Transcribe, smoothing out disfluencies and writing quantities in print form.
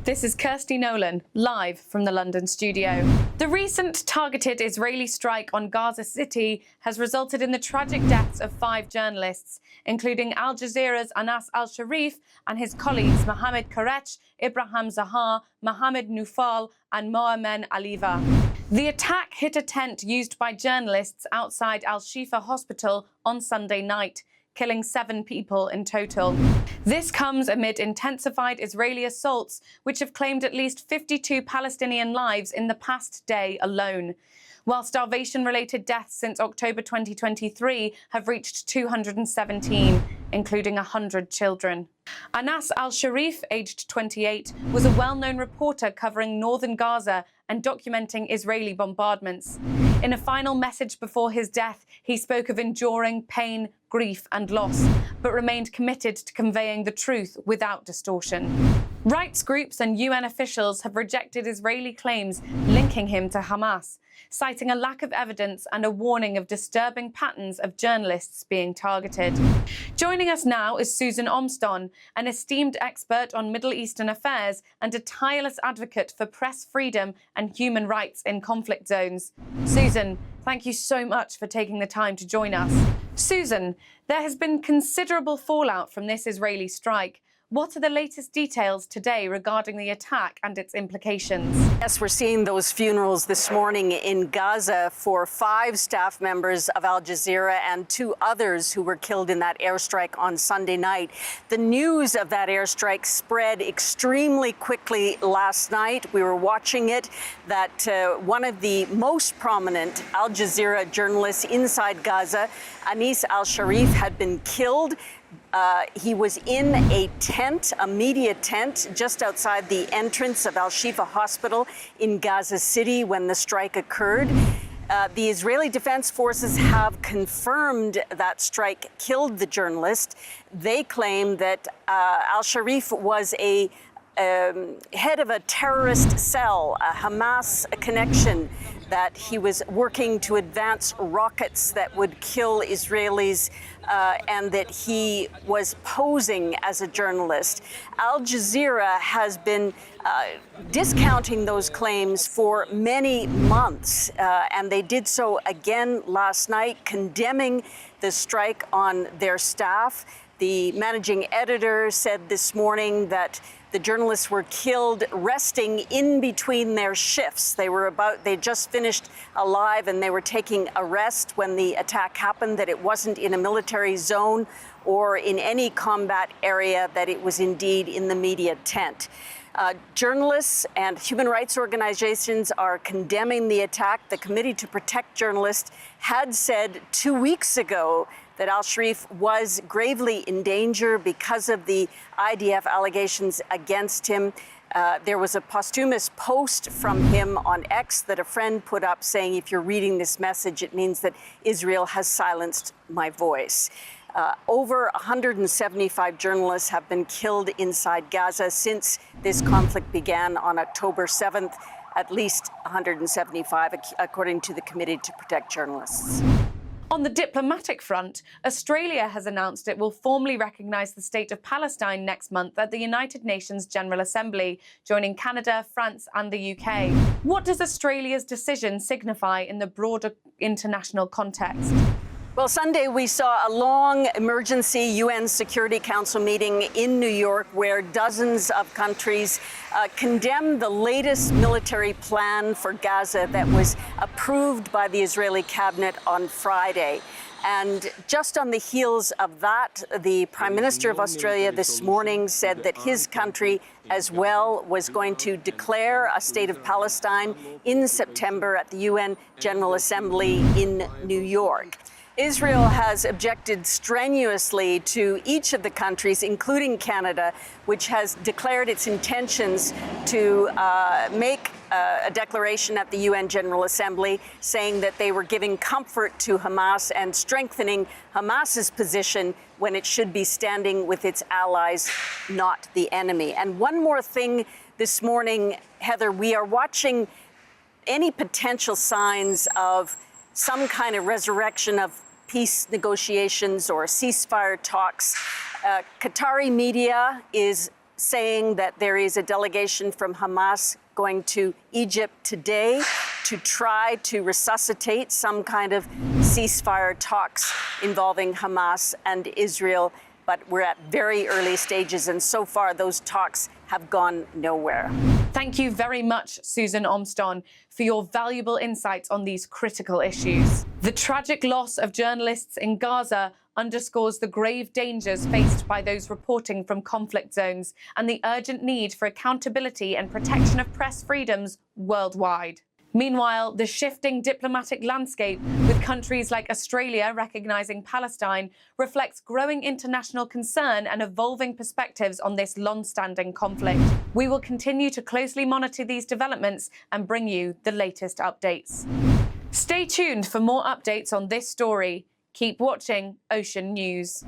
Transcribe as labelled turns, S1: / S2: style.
S1: This is Kirsty Nolan, live from the London studio. The recent targeted Israeli strike on Gaza City has resulted in the tragic deaths of 5 journalists, including Al Jazeera's Anas al-Sharif and his colleagues Mohammed Karech, Ibrahim Zahar, Mohammed Nufal and Moamen Aliva. The attack hit a tent used by journalists outside Al-Shifa Hospital on Sunday night, killing 7 people in total. This comes amid intensified Israeli assaults, which have claimed at least 52 Palestinian lives in the past day alone, while starvation-related deaths since October 2023 have reached 217, including 100 children. Anas al-Sharif, aged 28, was a well-known reporter covering northern Gaza and documenting Israeli bombardments. In a final message before his death, he spoke of enduring pain, grief and loss, but remained committed to conveying the truth without distortion. Rights groups and UN officials have rejected Israeli claims linking him to Hamas, citing a lack of evidence and a warning of disturbing patterns of journalists being targeted. Joining us now is Susan Omston, an esteemed expert on Middle Eastern affairs and a tireless advocate for press freedom and human rights in conflict zones. Susan, thank you so much for taking the time to join us. Susan, there has been considerable fallout from this Israeli strike. What are the latest details today regarding the attack and its implications?
S2: Yes, we're seeing those funerals this morning in Gaza for 5 staff members of Al Jazeera and 2 others who were killed in that airstrike on Sunday night. The news of that airstrike spread extremely quickly last night. We were watching it, that one of the most prominent Al Jazeera journalists inside Gaza, Anas al-Sharif, had been killed. He was in a tent, a media tent, just outside the entrance of Al-Shifa Hospital in Gaza City when the strike occurred. The Israeli Defense Forces have confirmed that strike killed the journalist. They claim that al-Sharif was a head of a terrorist cell, a Hamas connection, that he was working to advance rockets that would kill Israelis, and that he was posing as a journalist. Al Jazeera has been discounting those claims for many months, and they did so again last night, condemning the strike on their staff. The managing editor said this morning that the journalists were killed resting in between their shifts. They just finished a live and they were taking a rest when the attack happened, that it wasn't in a military zone or in any combat area, that it was indeed in the media tent. Journalists and human rights organizations are condemning the attack. The Committee to Protect Journalists had said 2 weeks ago that al-Sharif was gravely in danger because of the IDF allegations against him. There was a posthumous post from him on X that a friend put up saying, if you're reading this message, it means that Israel has silenced my voice. Over 175 journalists have been killed inside Gaza since this conflict began on October 7th, at least 175, according to the Committee to Protect Journalists.
S1: On the diplomatic front, Australia has announced it will formally recognise the state of Palestine next month at the United Nations General Assembly, joining Canada, France and the UK. What does Australia's decision signify in the broader international context?
S2: Well, Sunday we saw a long emergency UN Security Council meeting in New York where dozens of countries condemned the latest military plan for Gaza that was approved by the Israeli cabinet on Friday. And just on the heels of that, the Prime Minister of Australia this morning said that his country as well was going to declare a state of Palestine in September at the UN General Assembly in New York. Israel has objected strenuously to each of the countries, including Canada, which has declared its intentions to make a declaration at the UN General Assembly saying that they were giving comfort to Hamas and strengthening Hamas's position when it should be standing with its allies, not the enemy. And one more thing this morning, Heather, we are watching any potential signs of some kind of resurrection of peace negotiations or ceasefire talks. Qatari media is saying that there is a delegation from Hamas going to Egypt today to try to resuscitate some kind of ceasefire talks involving Hamas and Israel. But we're at very early stages, and so far those talks have gone nowhere.
S1: Thank you very much, Susan Omston, for your valuable insights on these critical issues. The tragic loss of journalists in Gaza underscores the grave dangers faced by those reporting from conflict zones and the urgent need for accountability and protection of press freedoms worldwide. Meanwhile, the shifting diplomatic landscape, with countries like Australia recognising Palestine, reflects growing international concern and evolving perspectives on this long-standing conflict. We will continue to closely monitor these developments and bring you the latest updates. Stay tuned for more updates on this story. Keep watching Ocean News.